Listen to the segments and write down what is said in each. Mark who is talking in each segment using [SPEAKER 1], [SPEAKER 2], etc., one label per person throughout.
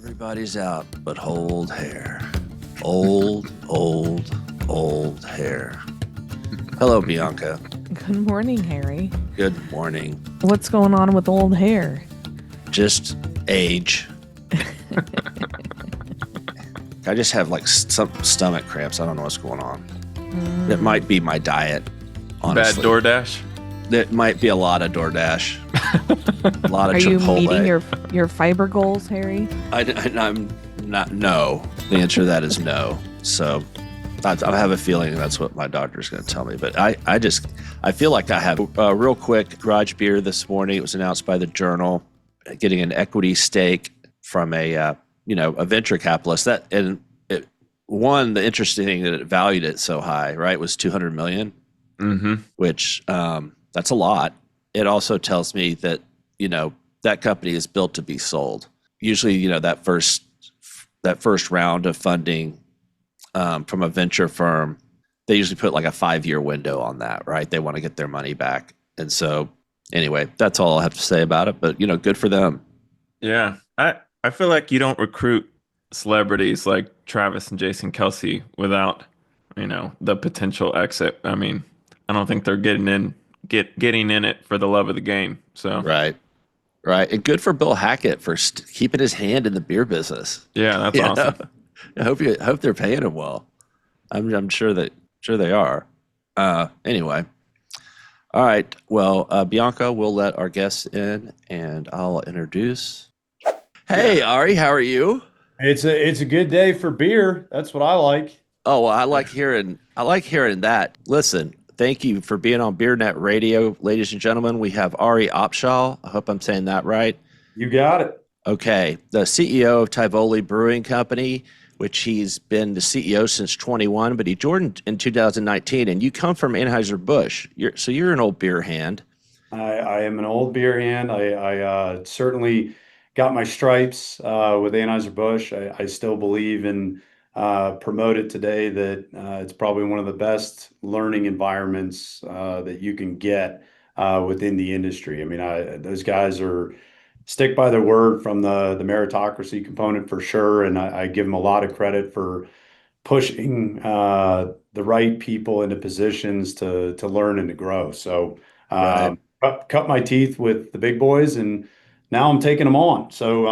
[SPEAKER 1] Everybody's out but old hair. Old, old, old hair. Hello, Bianca.
[SPEAKER 2] Good morning, Harry.
[SPEAKER 1] Good morning.
[SPEAKER 2] What's going on with old hair?
[SPEAKER 1] Just age. I just have like some stomach cramps. I don't know what's going on. It might be my diet, honestly.
[SPEAKER 3] Bad DoorDash?
[SPEAKER 1] It might be a lot of DoorDash. A lot of
[SPEAKER 2] Are
[SPEAKER 1] Chipotle.
[SPEAKER 2] you meeting your fiber goals, Harry?
[SPEAKER 1] I'm not. No. The answer to that is no. So I have a feeling that's what my doctor's going to tell me. But I feel like I have a real quick garage beer this morning. It was announced by the Journal, getting an equity stake from a venture capitalist. The interesting thing that it valued it so high, right, was $200 million, which that's a lot. It also tells me that, that company is built to be sold. Usually, that first round of funding from a venture firm, they usually put like a 5-year window on that, right? They want to get their money back. And so anyway, that's all I have to say about it. But, good for them.
[SPEAKER 3] Yeah. I feel like you don't recruit celebrities like Travis and Jason Kelce without, the potential exit. I mean, I don't think they're getting in it for the love of the game. So
[SPEAKER 1] Right. And good for Bill Hackett for keeping his hand in the beer business.
[SPEAKER 3] Yeah, that's awesome.
[SPEAKER 1] I hope they're paying him well. I'm sure they are. Anyway. All right. Well, Bianca, we'll let our guests in and I'll introduce. Hey, Ari, how are you?
[SPEAKER 4] It's a good day for beer. That's what I like.
[SPEAKER 1] Oh, well, I like hearing that. Listen, thank you for being on BeerNet Radio, ladies and gentlemen. We have Ari Opsahl. I hope I'm saying that right.
[SPEAKER 4] You got it.
[SPEAKER 1] Okay, the CEO of Tivoli Brewing Company, which he's been the CEO since 21, but he joined in 2019. And you come from Anheuser-Busch, so you're an old beer hand.
[SPEAKER 4] I am an old beer hand. I certainly got my stripes with Anheuser-Busch. I still believe and promote it today that it's probably one of the best learning environments that you can get within the industry. I mean, those guys stick by their word from the meritocracy component for sure, and I give them a lot of credit for pushing the right people into positions to learn and to grow. So
[SPEAKER 1] Right.
[SPEAKER 4] cut my teeth with the big boys, and now I'm taking them on. So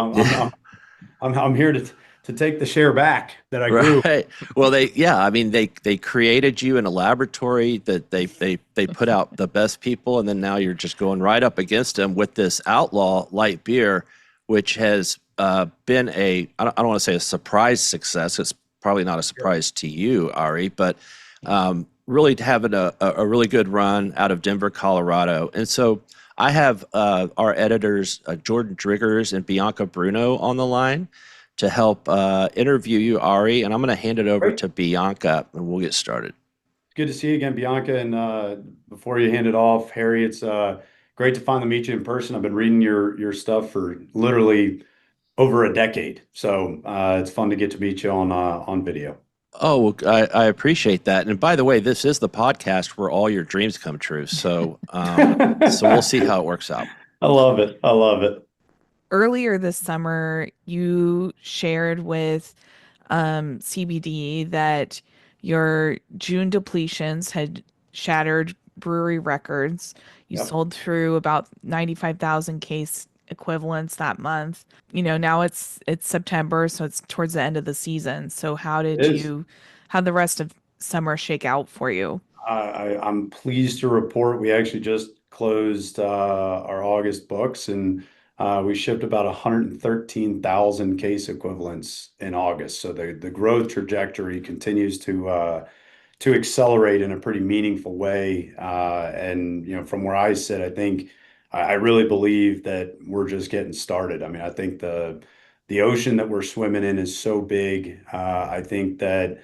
[SPEAKER 4] I'm here to take the share back that I grew.
[SPEAKER 1] Right. Well, they created you in a laboratory that they put out the best people, and then now you're just going right up against them with this Outlaw Light beer, which has been I don't want to say a surprise success. It's probably not a surprise to you, Ari, but really having a really good run out of Denver, Colorado. And so I have our editors, Jordan Driggers and Bianca Bruno, on the line to help interview you, Ari, and I'm going to hand it over
[SPEAKER 4] Great.
[SPEAKER 1] to Bianca, and we'll get started.
[SPEAKER 4] Good to see you again, Bianca. And before you hand it off, Harry, it's great to finally meet you in person. I've been reading your stuff for literally over a decade, so it's fun to get to meet you on video.
[SPEAKER 1] Oh, well, I appreciate that. And by the way, this is the podcast where all your dreams come true. So, so we'll see how it works out.
[SPEAKER 4] I love it. I love it.
[SPEAKER 2] Earlier this summer, you shared with CBD that your June depletions had shattered brewery records. You
[SPEAKER 4] Yep.
[SPEAKER 2] sold through about 95,000 case equivalents that month. Now it's September, so it's towards the end of the season. So how'd the rest of summer shake out for you?
[SPEAKER 4] I'm pleased to report we actually just closed our August books, and we shipped about 113,000 case equivalents in August. So the growth trajectory continues to accelerate in a pretty meaningful way. And from where I sit, I think I really believe that we're just getting started. I mean, I think the ocean that we're swimming in is so big. I think that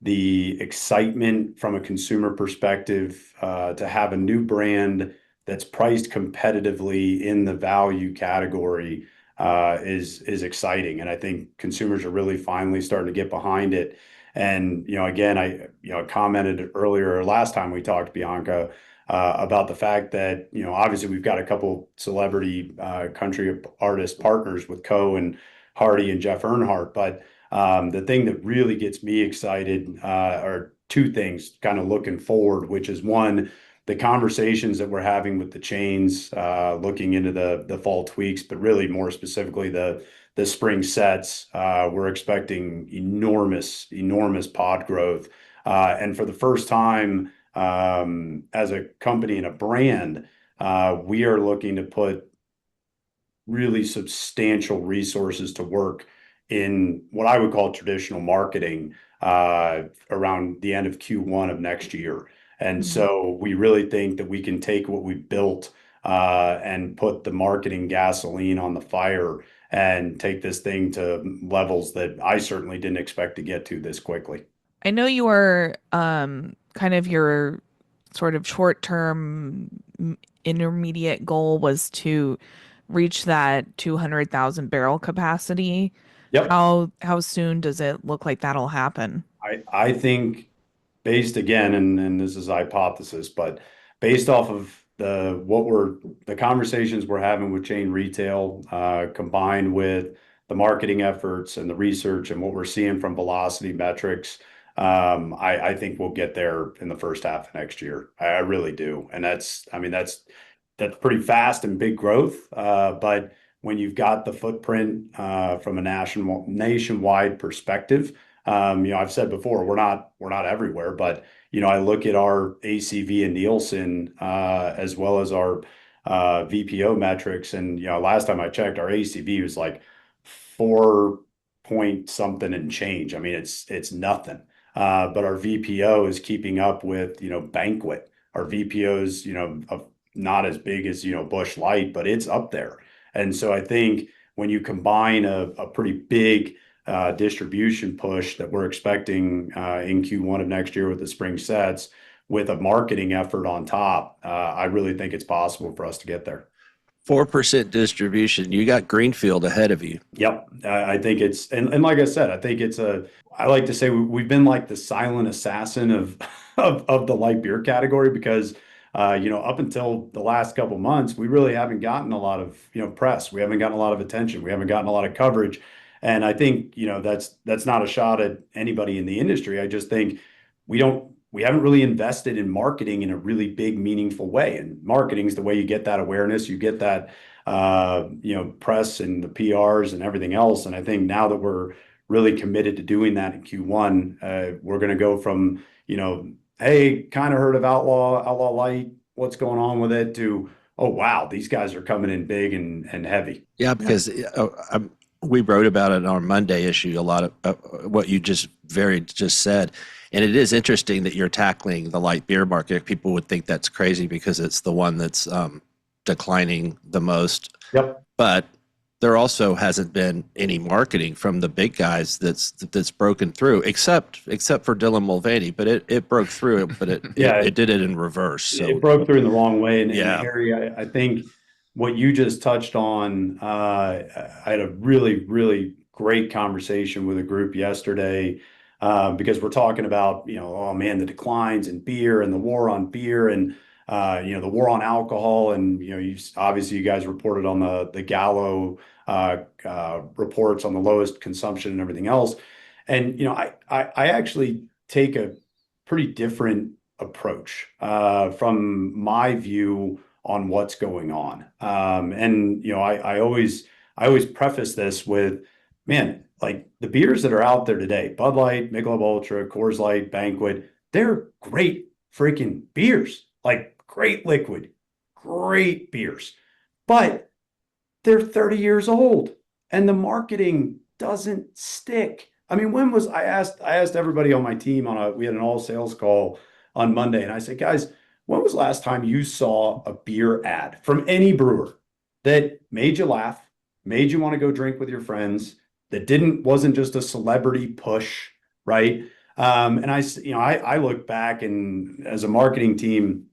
[SPEAKER 4] the excitement from a consumer perspective to have a new brand that's priced competitively in the value category is exciting, and I think consumers are really finally starting to get behind it. And again, I commented earlier last time we talked, Bianca, about the fact that obviously we've got a couple celebrity country artist partners with Co and Hardy and Jeff Earnhardt. But the thing that really gets me excited are two things kind of looking forward, which is one, the conversations that we're having with the chains, looking into the fall tweaks, but really more specifically the spring sets. We're expecting enormous pod growth. And for the first time, as a company and a brand, we are looking to put really substantial resources to work in what I would call traditional marketing around the end of Q1 of next year. And so we really think that we can take what we built and put the marketing gasoline on the fire and take this thing to levels that I certainly didn't expect to get to this quickly.
[SPEAKER 2] I know you are kind of your sort of short-term intermediate goal was to reach that 200,000 barrel capacity.
[SPEAKER 4] Yep.
[SPEAKER 2] How soon does it look like that'll happen?
[SPEAKER 4] I think based again, and this is hypothesis, but based off of the conversations we're having with chain retail, combined with the marketing efforts and the research and what we're seeing from velocity metrics, I think we'll get there in the first half of next year. I really do. And that's pretty fast and big growth. But when you've got the footprint from a nationwide perspective, I've said before, we're not everywhere, but I look at our ACV and Nielsen as well as our VPO metrics, and last time I checked, our ACV was like 4 point something and change. I mean, it's nothing. But our VPO is keeping up with Banquet. Our VPO is not as big as Busch Light, but it's up there. And so I think when you combine a pretty big distribution push that we're expecting in Q1 of next year with the spring sets, with a marketing effort on top, I really think it's possible for us to get there.
[SPEAKER 1] 4% distribution. You got Greenfield ahead of you.
[SPEAKER 4] Yep. I think and like I said, I think I like to say we've been like the silent assassin of the light beer category because up until the last couple months, we really haven't gotten a lot of press. We haven't gotten a lot of attention. We haven't gotten a lot of coverage. And I think that's not a shot at anybody in the industry. I just think we haven't really invested in marketing in a really big, meaningful way. And marketing is the way you get that awareness, you get that press and the PRs and everything else. And I think now that we're really committed to doing that in Q1, we're going to go from hey, kind of heard of Outlaw Light, what's going on with it, to oh wow, these guys are coming in big and heavy.
[SPEAKER 1] Yeah, because we wrote about it in our Monday issue, a lot of what you just said. And it is interesting that you're tackling the light beer market. People would think that's crazy because it's the one that's declining the most.
[SPEAKER 4] Yep.
[SPEAKER 1] But there also hasn't been any marketing from the big guys that's broken through, except for Dylan Mulvaney. But it broke through, but it did it in reverse. So
[SPEAKER 4] it broke through in the wrong way. And
[SPEAKER 1] Harry,
[SPEAKER 4] I think what you just touched on, I had a really, really great conversation with a group yesterday because we're talking about, oh man, the declines in beer and the war on beer and, the war on alcohol. And, obviously you guys reported on the Gallo reports on the lowest consumption and everything else. And, I actually take a pretty different approach from my view on what's going on. And I always preface this with, man, like the beers that are out there today, Bud Light, Michelob Ultra, Coors Light, Banquet, they're great freaking beers, like great liquid, great beers, but they're 30 years old and the marketing doesn't stick. I mean, I asked everybody on my team we had an all sales call on Monday, and I said, guys, when was the last time you saw a beer ad from any brewer that made you laugh, made you want to go drink with your friends, that wasn't just a celebrity push, right? And I look back, and as a marketing team,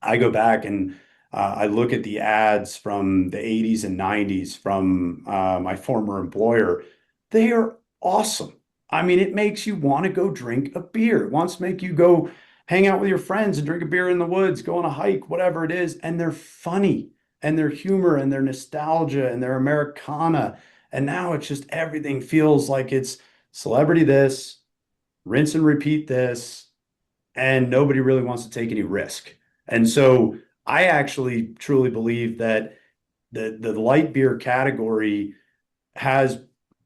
[SPEAKER 4] I go back and I look at the ads from the 80s and 90s from my former employer. They are awesome. I mean, it makes you want to go drink a beer. It wants to make you go hang out with your friends and drink a beer in the woods, go on a hike, whatever it is. And they're funny, and their humor and their nostalgia and their Americana. And now it's just everything feels like it's celebrity this, rinse and repeat this, and nobody really wants to take any risk. And so I actually truly believe that the light beer category has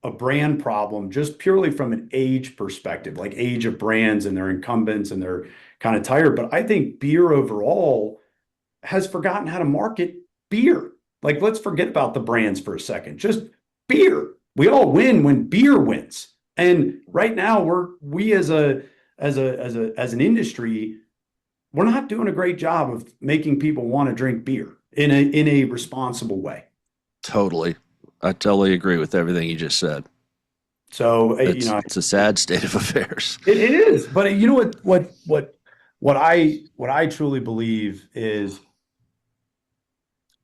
[SPEAKER 4] a brand problem just purely from an age perspective, like age of brands and their incumbents and they're kind of tired. But I think beer overall has forgotten how to market beer. Like, let's forget about the brands for a second. Just beer. We all win when beer wins. And right now, we as an industry, we're not doing a great job of making people want to drink beer in a responsible way.
[SPEAKER 1] Totally. I totally agree with everything you just said.
[SPEAKER 4] So
[SPEAKER 1] It's a sad state of affairs.
[SPEAKER 4] it is. But you know what I truly believe is,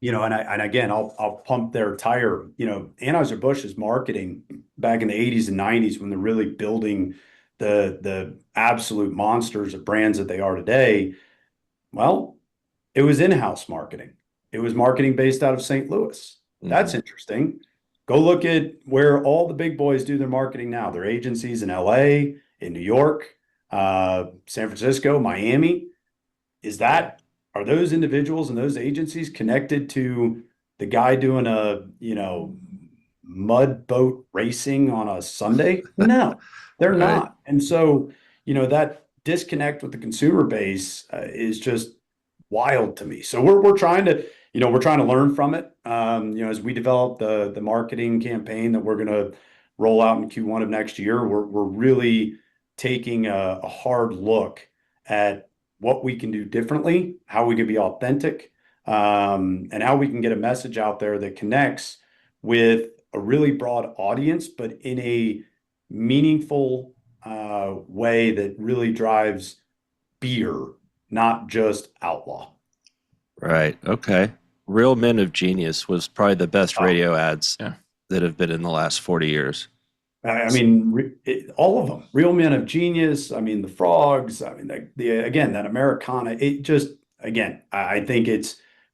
[SPEAKER 4] and again, I'll pump their tire. Anheuser-Busch's marketing back in the 80s and 90s when they're really building the absolute monsters of brands that they are today. Well, it was in-house marketing. It was marketing based out of St. Louis. That's interesting. Go look at where all the big boys do their marketing now. Their agencies in LA, in New York, San Francisco, Miami. Are those individuals and those agencies connected to the guy doing mud boat racing on a Sunday? No, they're
[SPEAKER 1] Right.
[SPEAKER 4] not. And so, that disconnect with the consumer base is just wild to me. So we're trying to learn from it. As we develop the marketing campaign that we're going to roll out in Q1 of next year, we're really taking a hard look at what we can do differently, how we can be authentic, and how we can get a message out there that connects with a really broad audience, but in a meaningful way that really drives beer, not just Outlaw.
[SPEAKER 1] Right. Okay. Real Men of Genius was probably the best radio ads
[SPEAKER 3] Yeah.
[SPEAKER 1] that have been in the last 40 years.
[SPEAKER 4] I mean, all of them. Real Men of Genius. I mean, the Frogs. I mean, again, that Americana. It just, again, I think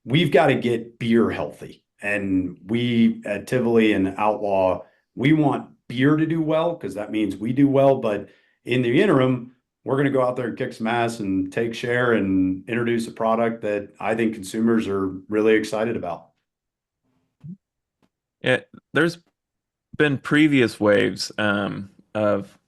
[SPEAKER 4] we've got to get beer healthy. And we at Tivoli and Outlaw, we want beer to do well because that means we do well. But in the interim, we're going to go out there and kick some ass and take share and introduce a product that I think consumers are really excited about.
[SPEAKER 3] Yeah, there's been previous waves of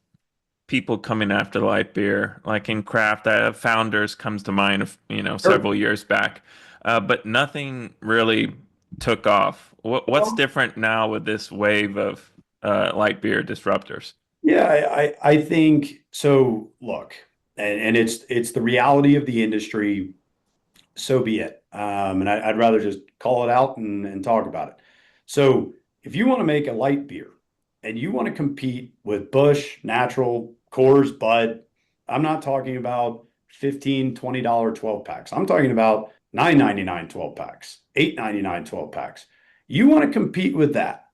[SPEAKER 3] people coming after light beer, like in craft. Founders comes to mind, several years back, but nothing really took off. What's different now with this wave of light beer disruptors?
[SPEAKER 4] Yeah, I think so. Look, and it's the reality of the industry. So be it. And I'd rather just call it out and talk about it. So if you want to make a light beer and you want to compete with Busch, Natural, Coors, Bud, I'm not talking about $15, $20 12 packs. I'm talking about $9.99 12 packs, $8.99 12 packs. You want to compete with that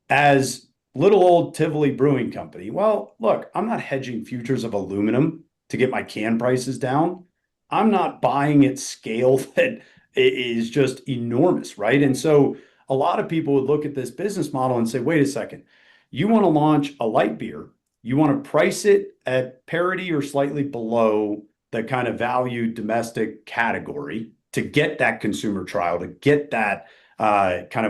[SPEAKER 4] as little old Tivoli Brewing Company. Well, look, I'm not hedging futures of aluminum to get my can prices down. I'm not buying at scale that is just enormous, right? And so a lot of people would look at this business model and say, wait a second, you want to launch a light beer, you want to price it at parity or slightly below the kind of value domestic category to get that consumer trial, to get that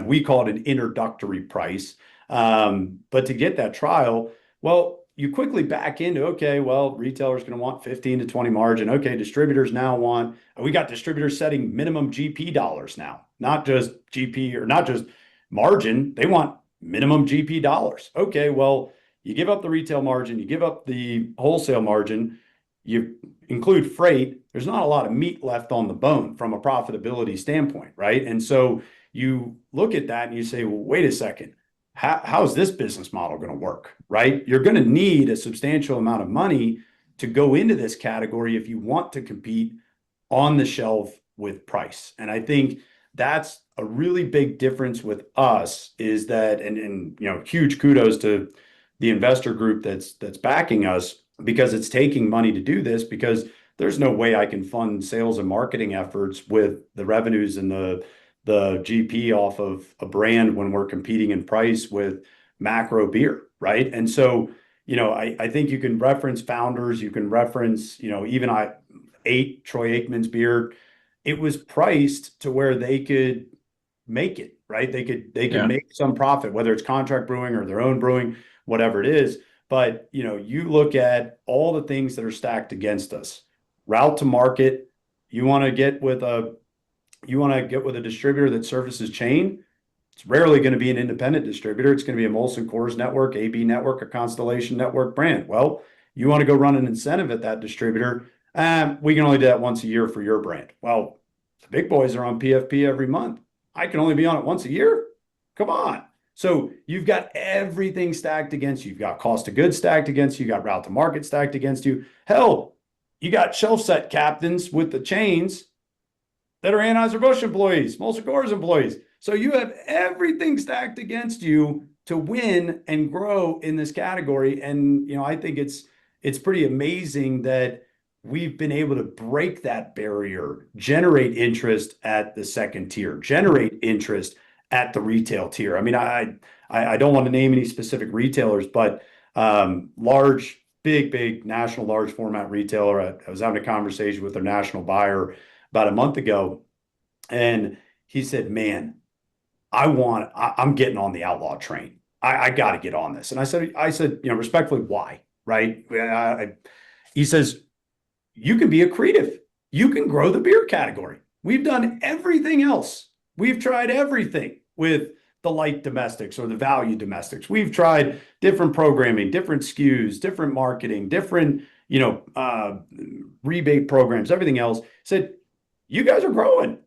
[SPEAKER 4] we call it an introductory price. But to get that trial, well, you quickly back into, okay, well, retailers going to want 15 to 20 margin. Okay, distributors now we got distributors setting minimum GP dollars now, not just GP or not just margin. They want minimum GP dollars. Okay, well, you give up the retail margin, you give up the wholesale margin, you include freight. There's not a lot of meat left on the bone from a profitability standpoint, right? And so you look at that and you say, well, wait a second. How's this business model going to work, right? You're going to need a substantial amount of money to go into this category if you want to compete on the shelf with price. And I think that's a really big difference with us is that, and huge kudos to the investor group that's backing us because it's taking money to do this because there's no way I can fund sales and marketing efforts with the revenues and the GP off of a brand when we're competing in price with macro beer, right? And so, I think you can reference Founders, you can reference, even I ate Troy Aikman's beer. It was priced to where they could make it, right? They could make some profit, whether it's contract brewing or their own brewing, whatever it is. But you look at all the things that are stacked against us. Route to market, you want to get with a distributor that services chain. It's rarely going to be an independent distributor. It's going to be a Molson Coors network, AB network, a Constellation network brand. Well, you want to go run an incentive at that distributor. We can only do that once a year for your brand. Well, the big boys are on PFP every month. I can only be on it once a year. Come on. So you've got everything stacked against you. You've got cost of goods stacked against you. You got route to market stacked against you. Hell, you got shelf set captains with the chains that are Anheuser-Busch employees, Molson Coors employees. So you have everything stacked against you to win and grow in this category. And, I think it's pretty amazing that we've been able to break that barrier, generate interest at the second tier, generate interest at the retail tier. I mean, I don't want to name any specific retailers, but large, big national large format retailer. I was having a conversation with their national buyer about a month ago, and he said, "Man, I'm getting on the Outlaw train. I got to get on this." And I said, respectfully, why? Right? He says, "You can be accretive. You can grow the beer category. We've done everything else. We've tried everything with the light domestics or the value domestics. We've tried different programming, different SKUs, different marketing, different, rebate programs, everything else." He said, "You guys are growing.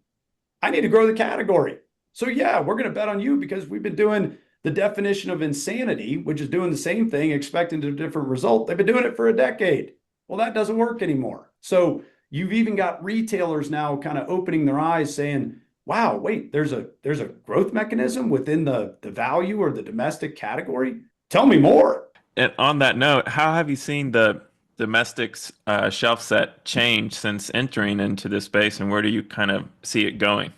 [SPEAKER 4] I need to grow the category. So yeah, we're going to bet on you because we've been doing the definition of insanity, which is doing the same thing, expecting a different result. They've been doing it for a decade. Well, that doesn't work anymore." So you've even got retailers now kind of opening their eyes saying, "Wow, wait, there's a growth mechanism within the value or the domestic category. Tell me more."
[SPEAKER 3] And on that note, how have you seen the domestics shelf set change since entering into this space, and where do you kind of see it going?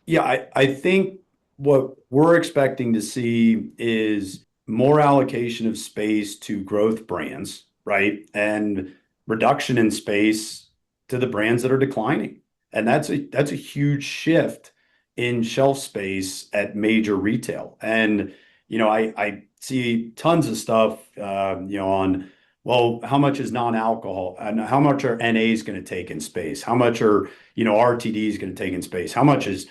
[SPEAKER 4] Yeah, I think what we're expecting to see is more allocation of space to growth brands, right? And reduction in space to the brands that are declining. And that's a huge shift in shelf space at major retail. And, I see tons of stuff, on, well, how much is non-alcohol and how much are NAs going to take in space? How much are, RTDs going to take in space? How much is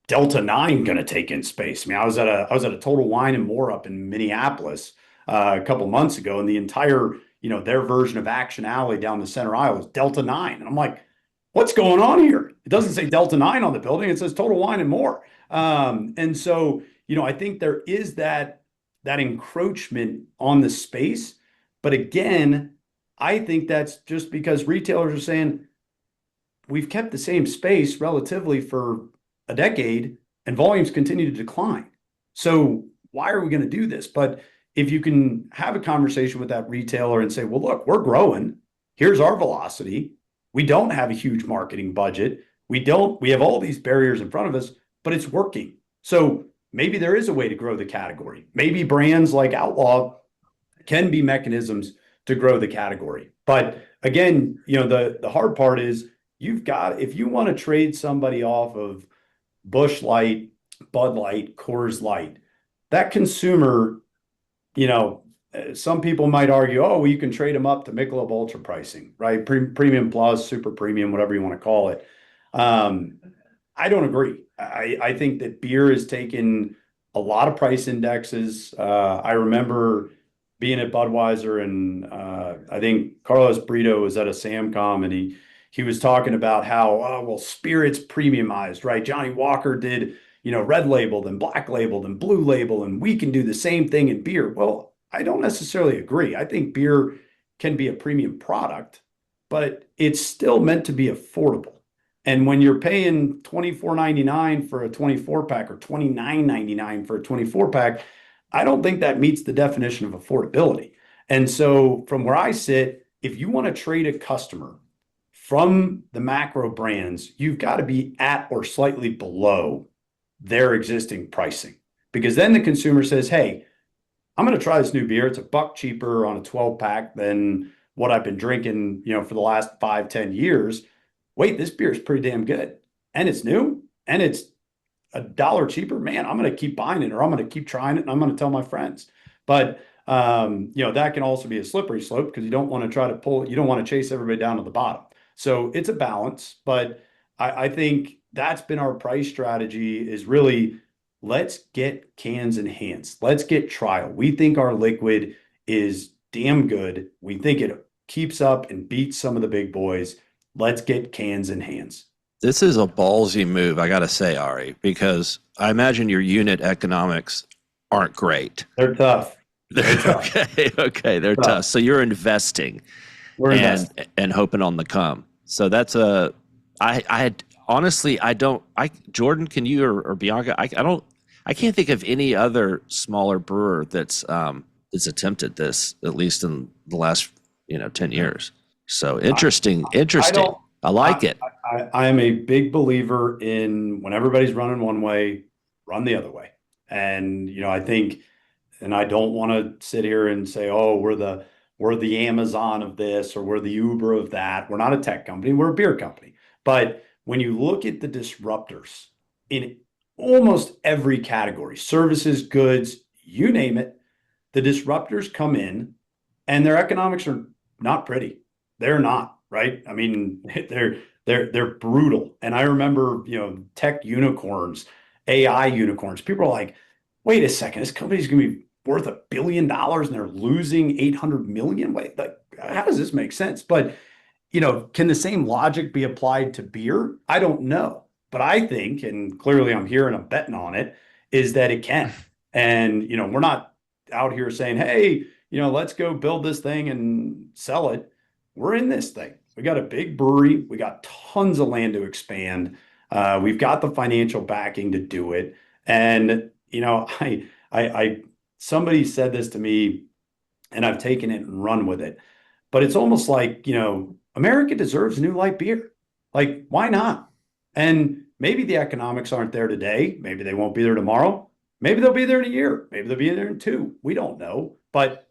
[SPEAKER 4] Delta 9 going to take in space? I mean, I was at a Total Wine and More up in Minneapolis a couple months ago, and the entire, their version of Action Alley down the center aisle is Delta 9. And I'm like, what's going on here? It doesn't say Delta 9 on the building. It says Total Wine and More. And so, I think there is that encroachment on the space. But again, I think that's just because retailers are saying, we've kept the same space relatively for a decade and volumes continue to decline. So why are we going to do this? But if you can have a conversation with that retailer and say, well, look, we're growing. Here's our velocity. We don't have a huge marketing budget. We have all these barriers in front of us, but it's working. So maybe there is a way to grow the category. Maybe brands like Outlaw can be mechanisms to grow the category. But again, the hard part is if you want to trade somebody off of Busch Light, Bud Light, Coors Light, that consumer, some people might argue, oh, well, you can trade them up to Michelob Ultra pricing, right? Premium plus, super premium, whatever you want to call it. I don't agree. I think that beer has taken a lot of price indexes. I remember being at Budweiser, and I think Carlos Brito was at a Samcom, and he was talking about how, spirits premiumized, right? Johnny Walker did, red labeled and black labeled and blue label, and we can do the same thing in beer. Well, I don't necessarily agree. I think beer can be a premium product, but it's still meant to be affordable. And when you're paying $24.99 for a 24 pack or $29.99 for a 24 pack, I don't think that meets the definition of affordability. And so from where I sit, if you want to trade a customer from the macro brands, you've got to be at or slightly below their existing pricing, because then the consumer says, hey, I'm going to try this new beer. It's $1 cheaper on a 12 pack than what I've been drinking, for the last 5, 10 years. Wait, this beer is pretty damn good. And it's new and it's $1 cheaper. Man, I'm going to keep buying it, or I'm going to keep trying it, and I'm going to tell my friends. But, that can also be a slippery slope, because you don't want to you don't want to chase everybody down to the bottom. So it's a balance, but I think that's been our price strategy, is really, let's get cans in hands. Let's get trial. We think our liquid is damn good. We think it keeps up and beats some of the big boys. Let's get cans in hands.
[SPEAKER 1] This is a ballsy move, I got to say, Ari, because I imagine your unit economics aren't great.
[SPEAKER 4] They're tough. They're tough.
[SPEAKER 1] Okay, they're tough. So you're investing
[SPEAKER 4] We're investing.
[SPEAKER 1] and hoping on the come. So that's honestly, Jordan, can you or Bianca, I can't think of any other smaller brewer that's attempted this, at least in the last 10 years. So interesting. I like it.
[SPEAKER 4] I am a big believer in, when everybody's running one way, run the other way. And I think, and I don't want to sit here and say, oh, we're the Amazon of this, or we're the Uber of that. We're not a tech company, we're a beer company. But when you look at the disruptors in almost every category, services, goods, you name it, the disruptors come in and their economics are not pretty. They're not, right? I mean, they're brutal. And I remember, tech unicorns, AI unicorns. People are like, wait a second, this company's going to be worth $1 billion and they're losing 800 million. Wait, like, how does this make sense? But, can the same logic be applied to beer? I don't know. But I think, and clearly I'm here and I'm betting on it, is that it can. And, we're not out here saying, hey, let's go build this thing and sell it. We're in this thing. We got a big brewery. We got tons of land to expand. We've got the financial backing to do it. And, somebody said this to me, and I've taken it and run with it. But it's almost like, America deserves new light beer. Like, why not? And maybe the economics aren't there today. Maybe they won't be there tomorrow. Maybe they'll be there in a year. Maybe they'll be there in 2. We don't know. But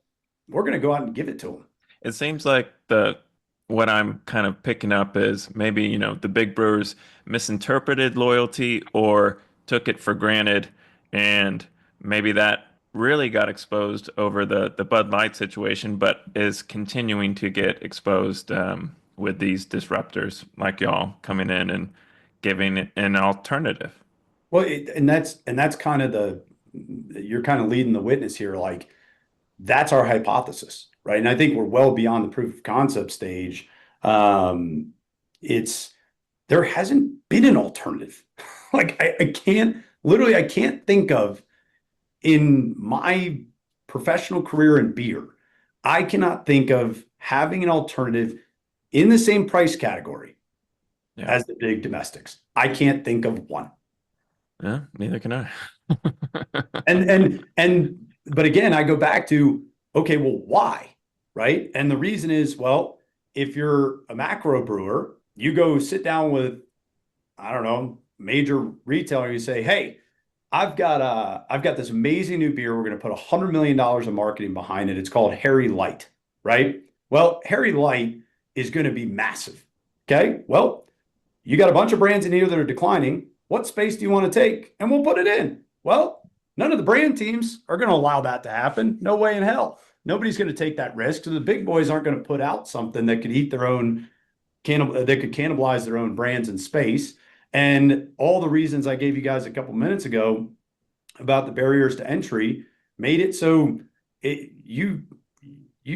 [SPEAKER 4] we're going to go out and give it to them.
[SPEAKER 3] It seems like what I'm kind of picking up is maybe, the big brewers misinterpreted loyalty or took it for granted, and maybe that really got exposed over the Bud Light situation, but is continuing to get exposed with these disruptors like y'all coming in and giving it an alternative.
[SPEAKER 4] Well, and that's kind of you're kind of leading the witness here. Like, that's our hypothesis, right? And I think we're well beyond the proof of concept stage. There hasn't been an alternative. Like, I can't think of, in my professional career in beer, I cannot think of having an alternative in the same price category as the big domestics. I can't think of one.
[SPEAKER 3] Yeah, neither can I.
[SPEAKER 4] But again, I go back to, okay, well, why? Right? And the reason is, well, if you're a macro brewer, you go sit down with, I don't know, major retailer, you say, hey, I've got this amazing new beer. We're going to put $100 million of marketing behind it. It's called Harry Light, right? Well, Harry Light is going to be massive. Okay. Well, you got a bunch of brands in here that are declining. What space do you want to take? And we'll put it in. Well, none of the brand teams are going to allow that to happen. No way in hell. Nobody's going to take that risk. So the big boys aren't going to put out something that could eat their own that could cannibalize their own brands and space. And all the reasons I gave you guys a couple minutes ago about the barriers to entry made it so you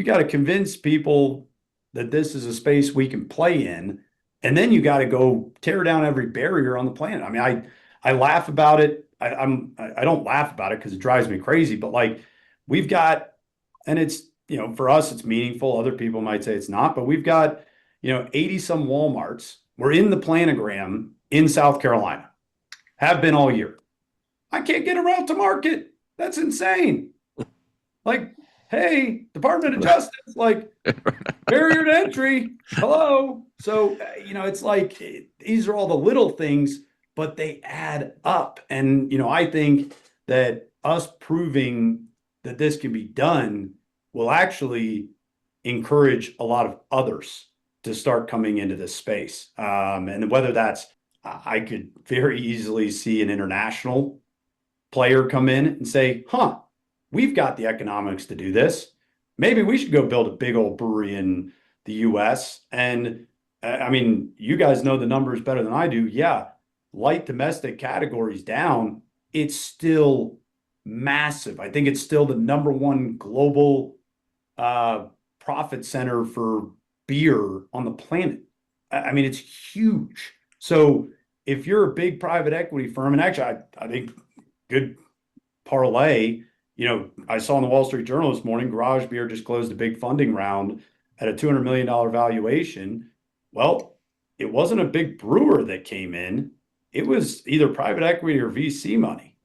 [SPEAKER 4] got to convince people that this is a space we can play in. And then you got to go tear down every barrier on the planet. I mean, I laugh about it. I don't laugh about it because it drives me crazy, but like, we've got, and it's, for us, it's meaningful. Other people might say it's not, but we've got, 80 some Walmarts. We're in the planogram in South Carolina, have been all year. I can't get a route to market. That's insane. Like, hey, Department of Justice, like, barrier to entry. Hello. So, it's like, these are all the little things, but they add up. And, I think that us proving that this can be done will actually encourage a lot of others to start coming into this space. And whether that's, I could very easily see an international player come in and say, huh, we've got the economics to do this. Maybe we should go build a big old brewery in the US. And I mean, you guys know the numbers better than I do. Yeah, light domestic categories down, it's still massive. I think it's still the number one global profit center for beer on the planet. I mean, it's huge. So if you're a big private equity firm, and actually, I think good parlay, I saw in the Wall Street Journal this morning, Garage Beer just closed a big funding round at a $200 million valuation. Well, it wasn't a big brewer that came in. It was either private equity or VC money.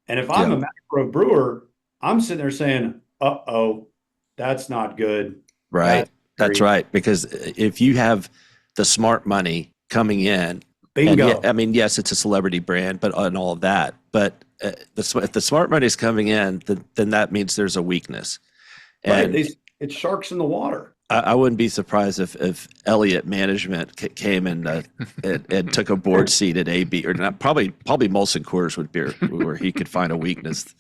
[SPEAKER 4] And if I'm a macro brewer, I'm sitting there saying, uh-oh, that's not good.
[SPEAKER 1] Right. That's right. Because if you have the smart money coming in,
[SPEAKER 4] bingo.
[SPEAKER 1] And I mean, yes, it's a celebrity brand, but and all of that. But if the smart money is coming in, then that means there's a weakness. And
[SPEAKER 4] right. It's sharks in the water.
[SPEAKER 1] I wouldn't be surprised if Elliott Management came and took a board seat at AB, or not. Probably Molson Coors would be where he could find a weakness.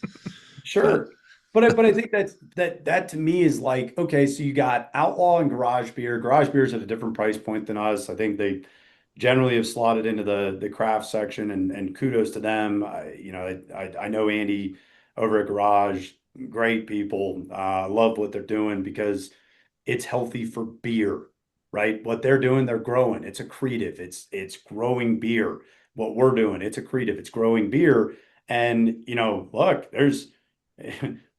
[SPEAKER 4] Sure. But I think that to me is like, okay, so you got Outlaw and Garage Beer. Garage Beer is at a different price point than us. I think they generally have slotted into the craft section, and kudos to them. I know Andy over at Garage, great people. Love what they're doing because it's healthy for beer, right? What they're doing, they're growing. It's accretive. It's growing beer. What we're doing, it's accretive. It's growing beer. And look, there's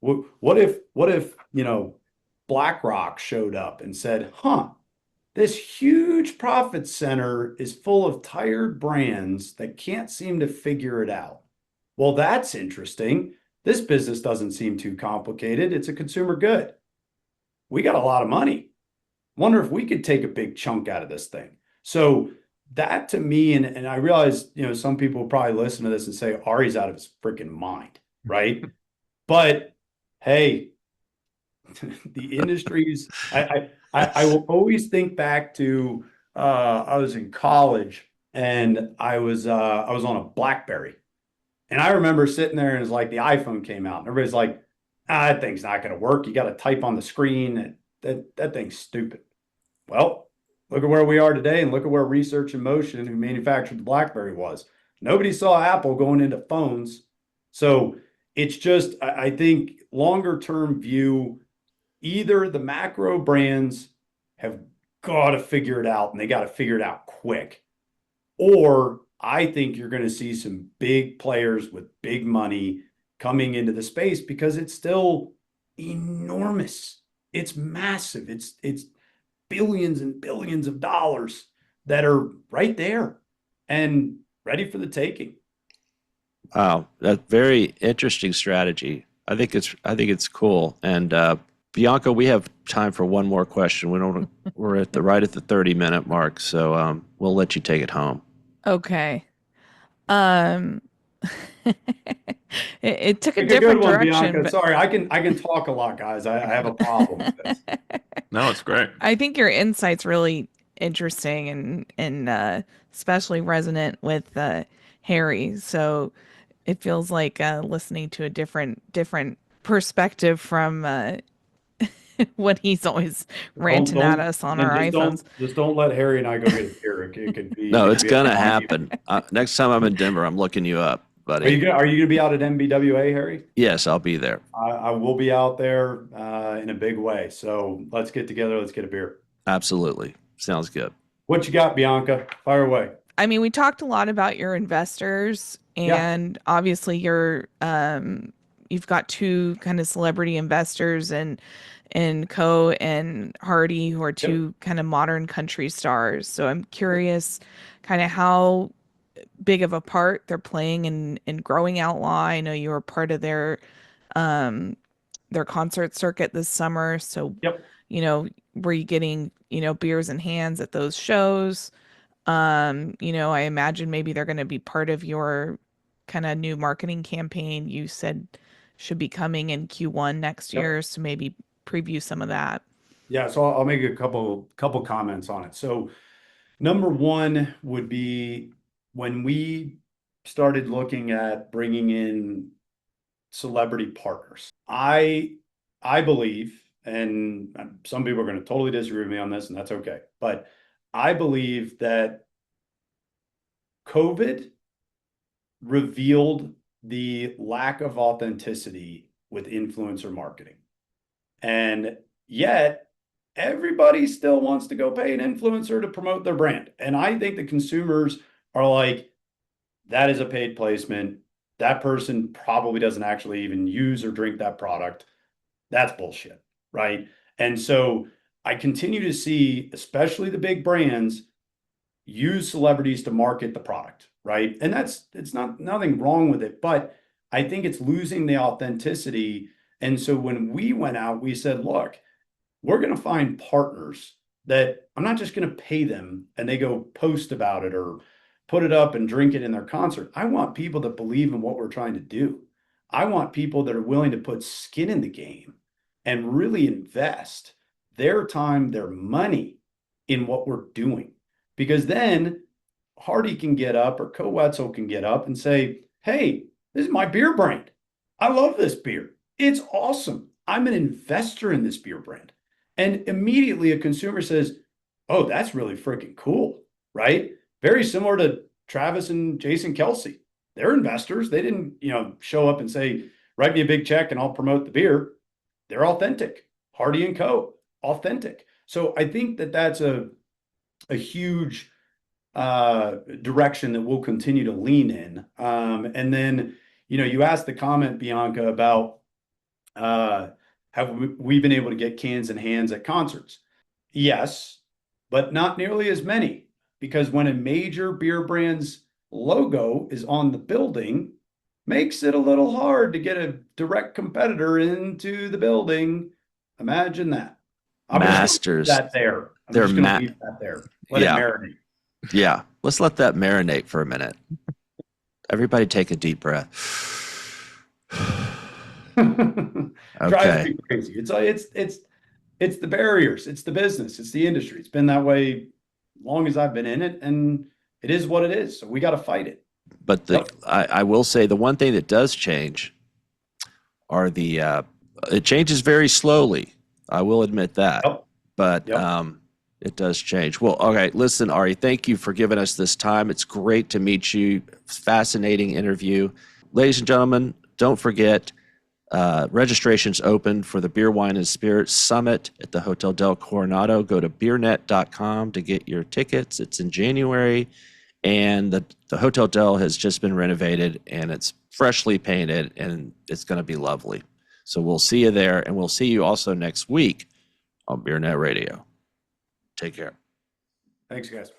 [SPEAKER 4] what if BlackRock showed up and said, huh, this huge profit center is full of tired brands that can't seem to figure it out. Well, that's interesting. This business doesn't seem too complicated. It's a consumer good. We got a lot of money. Wonder if we could take a big chunk out of this thing. So that to me, and I realize, some people will probably listen to this and say, Ari's out of his freaking mind, right? But hey, the industries, I will always think back to I was in college and I was on a BlackBerry, and I remember sitting there and it's like the iPhone came out and everybody's like, that thing's not going to work. You got to type on the screen. That thing's stupid. Well, look at where we are today and look at where Research in Motion, who manufactured the BlackBerry, was. Nobody saw Apple going into phones. So it's just, I think, longer term view, either the macro brands have got to figure it out and they got to figure it out quick, or I think you're going to see some big players with big money coming into the space because it's still enormous. It's massive. It's billions and billions of dollars that are right there and ready for the taking.
[SPEAKER 1] Wow, that's very interesting strategy. I think it's cool. And Bianca, we have time for one more question. We're right at the 30-minute mark, so we'll let you take it home.
[SPEAKER 2] Okay. Um, it took a
[SPEAKER 4] Take
[SPEAKER 2] different
[SPEAKER 4] good one,
[SPEAKER 2] direction,
[SPEAKER 4] Bianca.
[SPEAKER 2] but
[SPEAKER 4] Sorry, I can talk a lot, guys. I have a problem with this.
[SPEAKER 3] No, it's great.
[SPEAKER 2] I think your insight's really interesting and especially resonant with Harry. So it feels like listening to a different perspective from what he's always ranting at us on our iPhones.
[SPEAKER 4] Don't let Harry and I go get a beer. It could be.
[SPEAKER 1] No,
[SPEAKER 4] it
[SPEAKER 1] it's
[SPEAKER 4] could be a
[SPEAKER 1] gonna
[SPEAKER 4] long
[SPEAKER 1] happen. Next time I'm in Denver, I'm looking you up, buddy.
[SPEAKER 4] Are you gonna be out at MBWA, Harry?
[SPEAKER 1] Yes, I'll be there.
[SPEAKER 4] I will be out there in a big way. So let's get together. Let's get a beer.
[SPEAKER 1] Absolutely. Sounds good.
[SPEAKER 4] What you got, Bianca? Fire away.
[SPEAKER 2] I mean, we talked a lot about your investors, and obviously you've got two kind of celebrity investors and Co and Hardy, who are two kind of modern country stars. So I'm curious kind of how big of a part they're playing in growing Outlaw. I know you were part of their concert circuit this summer. So, were you getting, beers in hands at those shows? I imagine maybe they're going to be part of your kind of new marketing campaign. You said should be coming in Q1 next
[SPEAKER 4] Yep.
[SPEAKER 2] year. So maybe preview some of that.
[SPEAKER 4] Yeah, so I'll make a couple comments on it. So number one would be when we started looking at bringing in celebrity partners. I believe, and some people are going to totally disagree with me on this, and that's okay. But I believe that COVID revealed the lack of authenticity with influencer marketing. And yet everybody still wants to go pay an influencer to promote their brand. And I think the consumers are like, that is a paid placement. That person probably doesn't actually even use or drink that product. That's bullshit, right? And so I continue to see, especially the big brands, use celebrities to market the product, right? And it's not nothing wrong with it, but I think it's losing the authenticity. And so when we went out, we said, look, we're going to find partners that I'm not just going to pay them and they go post about it or put it up and drink it in their concert. I want people that believe in what we're trying to do. I want people that are willing to put skin in the game and really invest their time, their money in what we're doing. Because then Hardy can get up or Coetzel can get up and say, hey, this is my beer brand. I love this beer. It's awesome. I'm an investor in this beer brand. And immediately a consumer says, oh, that's really freaking cool, right? Very similar to Travis and Jason Kelce. They're investors. They didn't, show up and say, write me a big check and I'll promote the beer. They're authentic. Hardy and Co. Authentic. So I think that that's a huge direction that we'll continue to lean in. And then, you asked the comment, Bianca, about have we been able to get cans in hands at concerts? Yes, but not nearly as many, because when a major beer brand's logo is on the building, makes it a little hard to get a direct competitor into the building. Imagine that.
[SPEAKER 1] Masters.
[SPEAKER 4] That there. I'm
[SPEAKER 1] They're
[SPEAKER 4] just going to leave that there. Let it marinate.
[SPEAKER 1] Yeah, let's let that marinate for a minute. Everybody take a deep breath.
[SPEAKER 4] Drives me crazy. It's the barriers. It's the business. It's the industry. It's been that way long as I've been in it, and it is what it is. So we got to fight it.
[SPEAKER 1] But I will say the one thing that does change are it changes very slowly. I will admit that.
[SPEAKER 4] Yep.
[SPEAKER 1] But it does change. Well, okay, listen, Ari, thank you for giving us this time. It's great to meet you. Fascinating interview. Ladies and gentlemen, don't forget, registration's open for the Beer, Wine, and Spirits Summit at the Hotel del Coronado. Go to beernet.com to get your tickets. It's in January, and the Hotel Del has just been renovated, and it's freshly painted, and it's going to be lovely. So we'll see you there, and we'll see you also next week on BeerNet Radio. Take care.
[SPEAKER 4] Thanks, guys.